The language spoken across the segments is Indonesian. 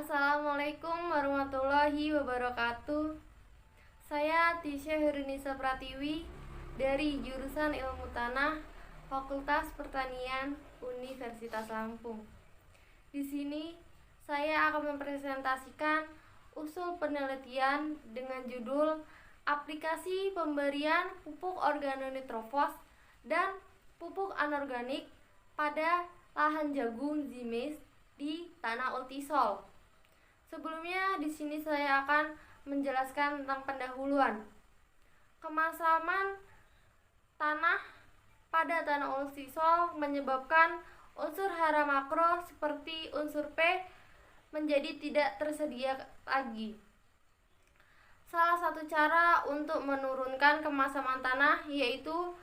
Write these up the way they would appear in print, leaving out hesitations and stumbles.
Assalamualaikum warahmatullahi wabarakatuh. Saya Tisha Hirnisa Pratiwi dari jurusan Ilmu Tanah, Fakultas Pertanian, Universitas Lampung. Di sini saya akan mempresentasikan usul penelitian dengan judul aplikasi pemberian pupuk organonitrofos dan pupuk anorganik pada lahan jagung zimis di tanah ultisol. Sebelumnya di sini saya akan menjelaskan tentang pendahuluan. Kemasaman tanah pada tanah ultisol menyebabkan unsur hara makro seperti unsur P menjadi tidak tersedia lagi. Salah satu cara untuk menurunkan kemasaman tanah yaitu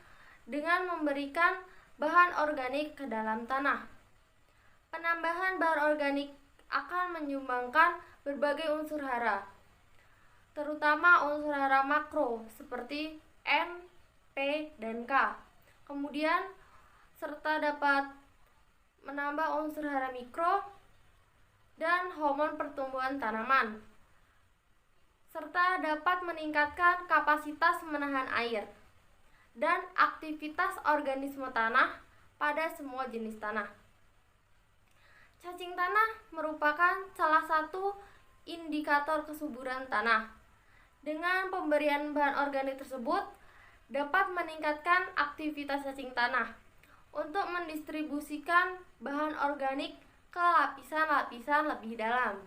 dengan memberikan bahan organik ke dalam tanah. Penambahan bahan organik akan menyumbangkan berbagai unsur hara, terutama unsur hara makro seperti N, P, dan K. Kemudian serta dapat menambah unsur hara mikro dan hormon pertumbuhan tanaman, serta dapat meningkatkan kapasitas menahan air dan aktivitas organisme tanah pada semua jenis tanah. Cacing tanah merupakan salah satu indikator kesuburan tanah. Dengan pemberian bahan organik tersebut dapat meningkatkan aktivitas cacing tanah untuk mendistribusikan bahan organik ke lapisan-lapisan lebih dalam.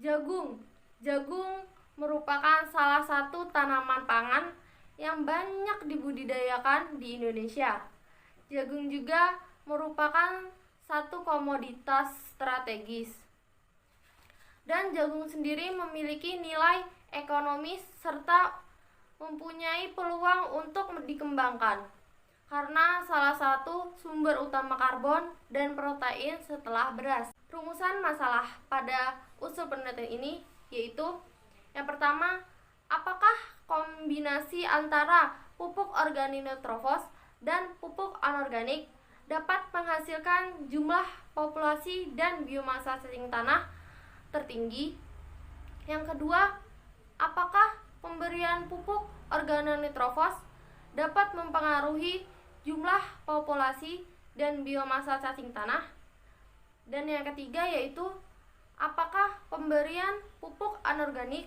Jagung merupakan salah satu tanaman pangan yang banyak dibudidayakan di Indonesia. Jagung juga merupakan satu komoditas strategis. Dan jagung sendiri memiliki nilai ekonomis serta mempunyai peluang untuk dikembangkan karena salah satu sumber utama karbon dan protein setelah beras. Rumusan masalah pada usul penelitian ini yaitu yang pertama, apakah kombinasi antara pupuk organonitrofos dan pupuk anorganik dapat menghasilkan jumlah populasi dan biomasa cacing tanah tertinggi? Yang kedua, apakah pemberian pupuk organonitrofos dapat mempengaruhi jumlah populasi dan biomasa cacing tanah? Dan yang ketiga yaitu, apakah pemberian pupuk anorganik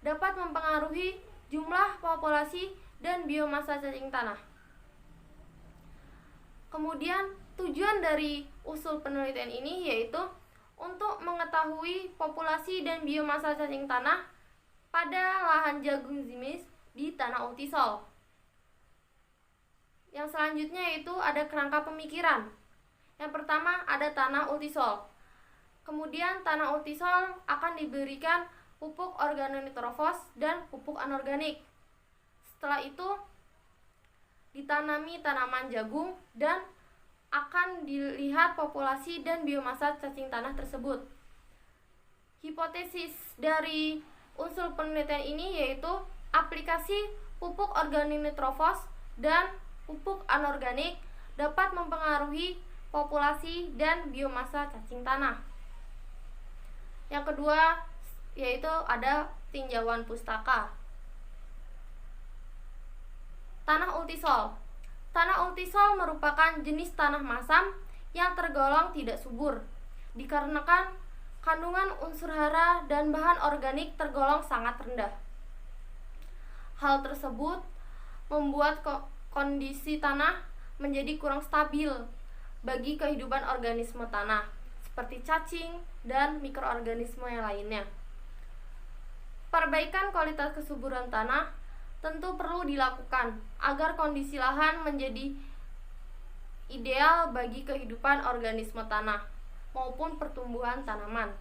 dapat mempengaruhi jumlah populasi dan biomasa cacing tanah? Kemudian tujuan dari usul penelitian ini yaitu untuk mengetahui populasi dan biomasa cacing tanah pada lahan jagung zimis di tanah ultisol. Yang selanjutnya yaitu ada kerangka pemikiran. Yang pertama ada tanah ultisol. Kemudian tanah ultisol akan diberikan pupuk organonitrofos dan pupuk anorganik. Setelah itu ditanami tanaman jagung dan akan dilihat populasi dan biomasa cacing tanah tersebut. Hipotesis dari usul penelitian ini yaitu aplikasi pupuk organonitrofos dan pupuk anorganik dapat mempengaruhi populasi dan biomasa cacing tanah. Yang kedua yaitu ada tinjauan pustaka. Tanah ultisol. Tanah ultisol merupakan jenis tanah masam yang tergolong tidak subur, dikarenakan kandungan unsur hara dan bahan organik tergolong sangat rendah. Hal tersebut membuat kondisi tanah menjadi kurang stabil bagi kehidupan organisme tanah, seperti cacing dan mikroorganisme yang lainnya. Perbaikan kualitas kesuburan tanah tentu perlu dilakukan agar kondisi lahan menjadi ideal bagi kehidupan organisme tanah maupun pertumbuhan tanaman.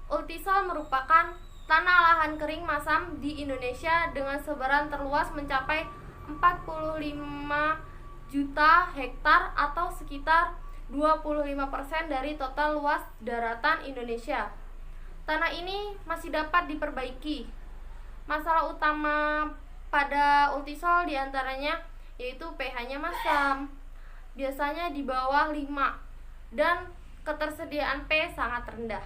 Ultisol merupakan tanah lahan kering masam di Indonesia dengan sebaran terluas mencapai 45 juta hektar atau sekitar 25% dari total luas daratan Indonesia. Tanah ini masih dapat diperbaiki. Masalah utama pada ultisol diantaranya yaitu pH-nya masam, biasanya di bawah 5, dan ketersediaan P sangat rendah.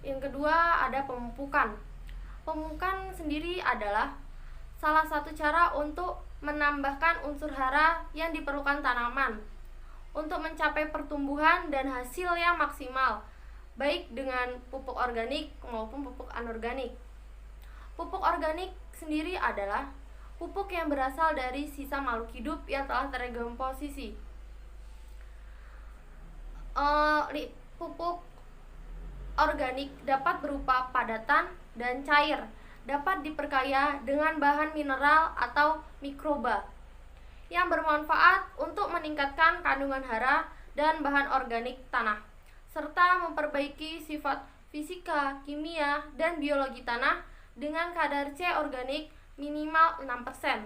Yang kedua ada pemupukan. Pemupukan sendiri adalah salah satu cara untuk menambahkan unsur hara yang diperlukan tanaman untuk mencapai pertumbuhan dan hasil yang maksimal, baik dengan pupuk organik maupun pupuk anorganik. Pupuk organik sendiri adalah pupuk yang berasal dari sisa makhluk hidup yang telah terdekomposisi. Pupuk organik dapat berupa padatan dan cair, dapat diperkaya dengan bahan mineral atau mikroba yang bermanfaat untuk meningkatkan kandungan hara dan bahan organik tanah, serta memperbaiki sifat fisika, kimia, dan biologi tanah dengan kadar C organik minimal 6%.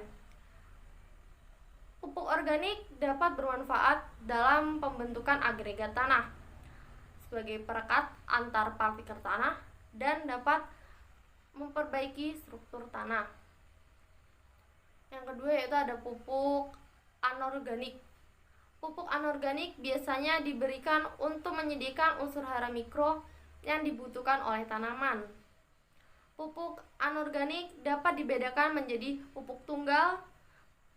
Pupuk organik dapat bermanfaat dalam pembentukan agregat tanah sebagai perekat antar partikel tanah dan dapat memperbaiki struktur tanah. Yang kedua yaitu ada pupuk anorganik. Pupuk anorganik biasanya diberikan untuk menyediakan unsur hara mikro yang dibutuhkan oleh tanaman. Pupuk anorganik dapat dibedakan menjadi pupuk tunggal,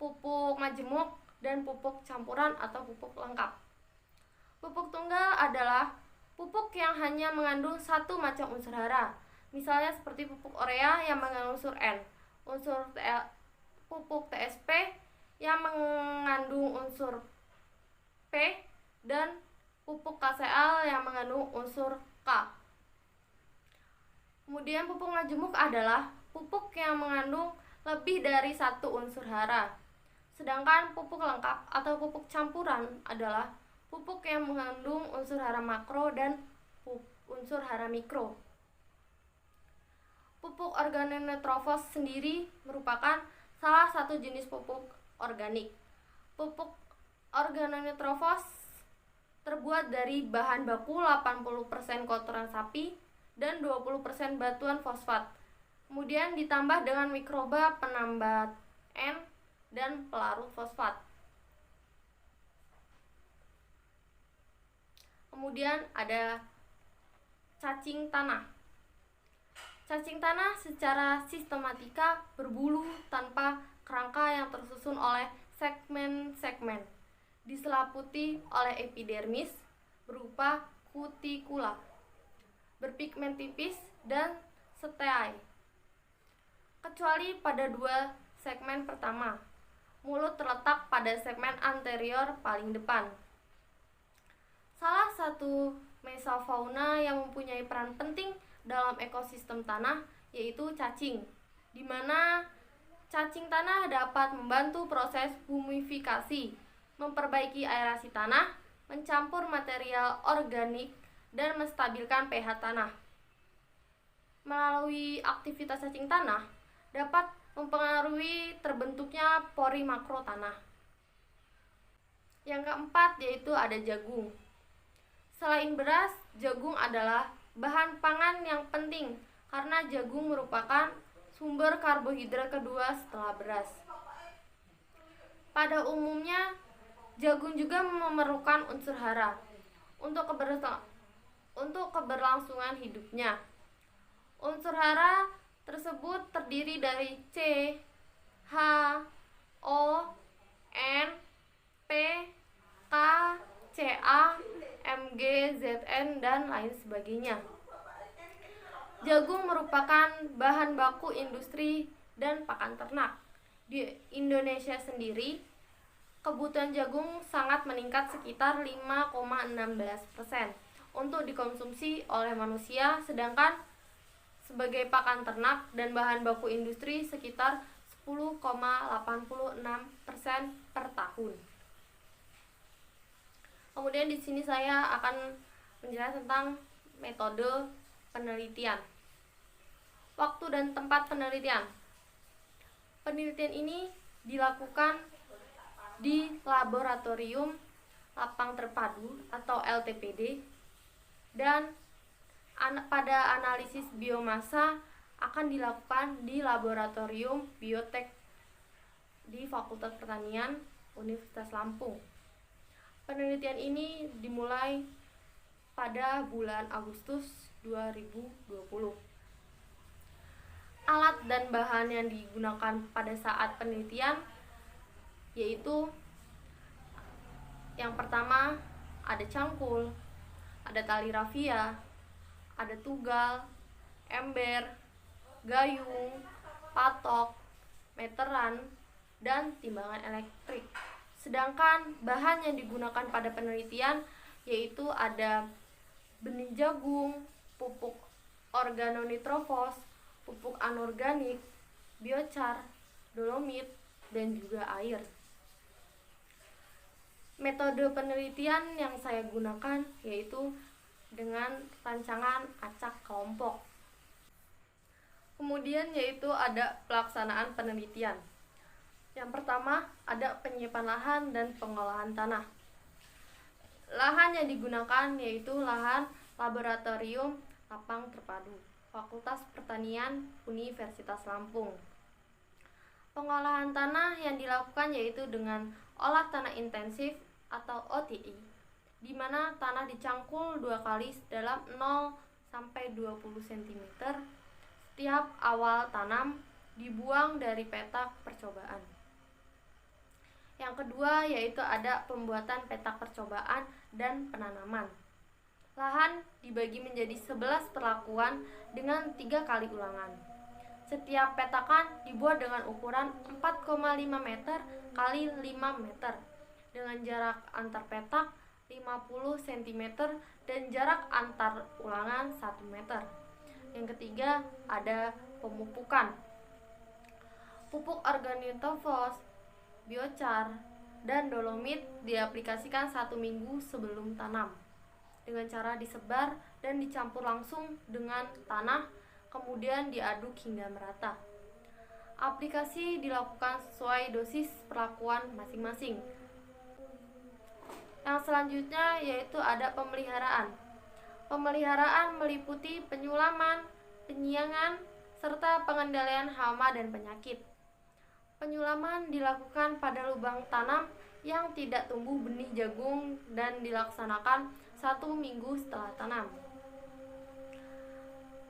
pupuk majemuk, dan pupuk campuran atau pupuk lengkap. Pupuk tunggal adalah pupuk yang hanya mengandung satu macam unsur hara, misalnya seperti pupuk urea yang mengandung unsur N, pupuk TSP yang mengandung unsur P, dan pupuk KCl yang mengandung unsur K. Kemudian pupuk majemuk adalah pupuk yang mengandung lebih dari satu unsur hara. Sedangkan pupuk lengkap atau pupuk campuran adalah pupuk yang mengandung unsur hara makro dan unsur hara mikro. Pupuk organoneutrofos sendiri merupakan salah satu jenis pupuk organik. Pupuk organoneutrofos terbuat dari bahan baku 80% kotoran sapi dan 20% batuan fosfat. Kemudian ditambah dengan mikroba penambat N dan pelarut fosfat. Kemudian ada cacing tanah. Cacing tanah secara sistematika berbulu tanpa kerangka yang tersusun oleh segmen-segmen, diselimuti oleh epidermis berupa kutikula, berpigmen tipis dan steae. Kecuali pada dua segmen pertama, mulut terletak pada segmen anterior paling depan. Salah satu mesofauna yang mempunyai peran penting dalam ekosistem tanah yaitu cacing, di mana cacing tanah dapat membantu proses humifikasi, memperbaiki aerasi tanah, mencampur material organik, dan menstabilkan pH tanah. Melalui aktivitas cacing tanah dapat mempengaruhi terbentuknya pori makro tanah. Yang keempat yaitu ada jagung. Selain beras, jagung adalah bahan pangan yang penting karena jagung merupakan sumber karbohidrat kedua setelah beras. Pada umumnya, jagung juga memerlukan unsur hara untuk keberlangsungan hidupnya. Unsur hara tersebut terdiri dari C, H, O, N, P, K, Ca, Mg, Zn, dan lain sebagainya. Jagung merupakan bahan baku industri dan pakan ternak. Di Indonesia sendiri, kebutuhan jagung sangat meningkat sekitar 5,16% untuk dikonsumsi oleh manusia, sedangkan sebagai pakan ternak dan bahan baku industri sekitar 10,86% per tahun. Kemudian di sini saya akan menjelaskan tentang metode penelitian. Waktu dan tempat penelitian. Penelitian ini dilakukan di laboratorium lapang terpadu atau LTPD, dan pada analisis biomasa akan dilakukan di laboratorium biotek di Fakultas Pertanian Universitas Lampung. Penelitian ini dimulai pada bulan Agustus 2020. Alat dan bahan yang digunakan pada saat penelitian yaitu yang pertama ada cangkul, ada tali rafia, ada tugal, ember, gayung, patok, meteran, dan timbangan elektrik. Sedangkan bahan yang digunakan pada penelitian yaitu ada benih jagung, pupuk organonitrofos, pupuk anorganik, biochar, dolomit, dan juga air. Metode penelitian yang saya gunakan yaitu dengan rancangan acak kelompok. Kemudian yaitu ada pelaksanaan penelitian. Yang pertama ada penyiapan lahan dan pengolahan tanah. Lahan yang digunakan yaitu lahan laboratorium lapang terpadu Fakultas Pertanian Universitas Lampung. Pengolahan tanah yang dilakukan yaitu dengan olah tanah intensif atau OTI, di mana tanah dicangkul 2 kali dalam 0 sampai 20 cm setiap awal tanam dibuang dari petak percobaan. Yang kedua yaitu ada pembuatan petak percobaan dan penanaman. Lahan dibagi menjadi 11 perlakuan dengan 3 kali ulangan. Setiap petakan dibuat dengan ukuran 4,5 meter kali 5 meter dengan jarak antar petak 50 cm dan jarak antar ulangan 1 meter. Yang ketiga ada pemupukan. Pupuk organotropos, biochar, dan dolomit diaplikasikan 1 minggu sebelum tanam dengan cara disebar dan dicampur langsung dengan tanah, kemudian diaduk hingga merata. Aplikasi dilakukan sesuai dosis perlakuan masing-masing. Yang selanjutnya yaitu ada pemeliharaan. Pemeliharaan meliputi penyulaman, penyiangan, serta pengendalian hama dan penyakit. Penyulaman dilakukan pada lubang tanam yang tidak tumbuh benih jagung dan dilaksanakan 1 minggu setelah tanam.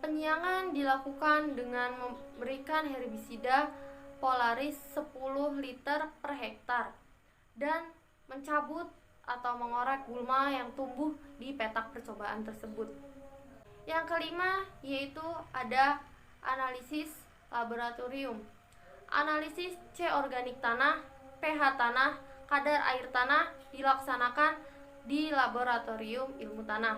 Penyiangan dilakukan dengan memberikan herbisida Polaris 10 liter per hektar dan mencabut atau mengorek gulma yang tumbuh di petak percobaan tersebut. Yang kelima yaitu ada analisis laboratorium. Analisis C organik tanah, pH tanah, kadar air tanah dilaksanakan di Laboratorium Ilmu Tanah,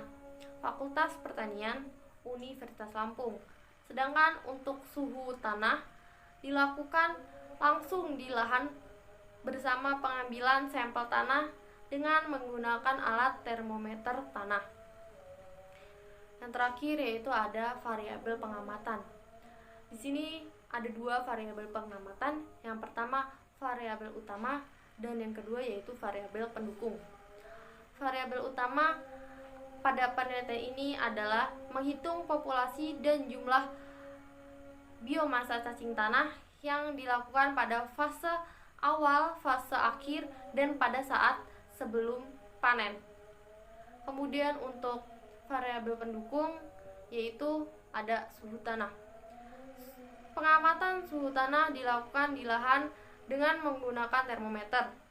Fakultas Pertanian Universitas Lampung. Sedangkan untuk suhu tanah dilakukan langsung di lahan bersama pengambilan sampel tanah dengan menggunakan alat termometer tanah. Yang terakhir yaitu ada variabel pengamatan. Di sini ada 2 variabel pengamatan. Yang pertama variabel utama dan yang kedua yaitu variabel pendukung. Variabel utama pada penelitian ini adalah menghitung populasi dan jumlah biomasa cacing tanah yang dilakukan pada fase awal, fase akhir, dan pada saat sebelum panen. Kemudian untuk variabel pendukung yaitu ada suhu tanah. Pengamatan suhu tanah dilakukan di lahan dengan menggunakan termometer.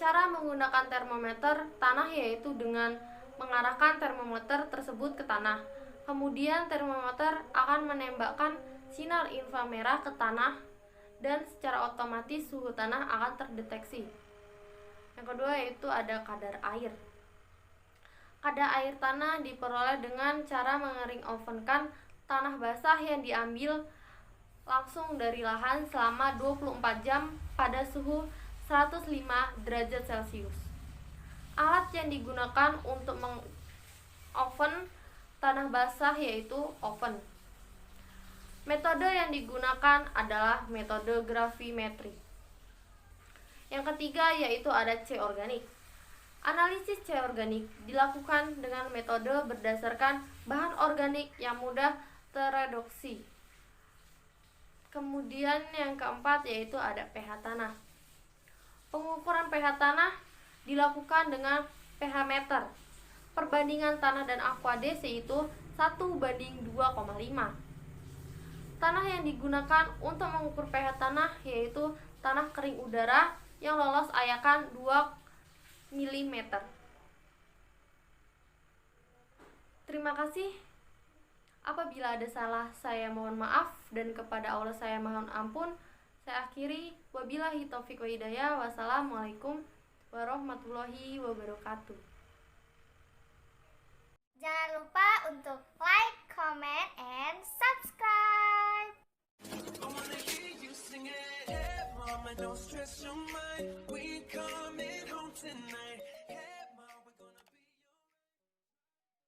Cara menggunakan termometer tanah yaitu dengan mengarahkan termometer tersebut ke tanah. Kemudian termometer akan menembakkan sinar inframerah ke tanah dan secara otomatis suhu tanah akan terdeteksi. Yang kedua yaitu ada kadar air. Kadar air tanah diperoleh dengan cara mengering ovenkan tanah basah yang diambil langsung dari lahan selama 24 jam pada suhu 105 derajat Celcius. Alat yang digunakan untuk mengoven tanah basah yaitu oven. Metode yang digunakan adalah metode gravimetri. Yang ketiga yaitu ada C organik. Analisis C organik dilakukan dengan metode berdasarkan bahan organik yang mudah tereduksi. Kemudian yang keempat yaitu ada pH tanah. Pengukuran pH tanah dilakukan dengan pH meter. Perbandingan tanah dan aqua-DC yaitu 1:2,5. Tanah yang digunakan untuk mengukur pH tanah yaitu tanah kering udara yang lolos ayakan 2 mm. Terima kasih. Apabila ada salah, saya mohon maaf, dan kepada Allah saya mohon ampun. Saya akhiri, wabillahi taufiq wa hidayah. Wassalamualaikum warahmatullahi wabarakatuh. Jangan lupa untuk like, comment, and subscribe. I wanna hear you sing it, mama, don't stress your mind. We coming home tonight.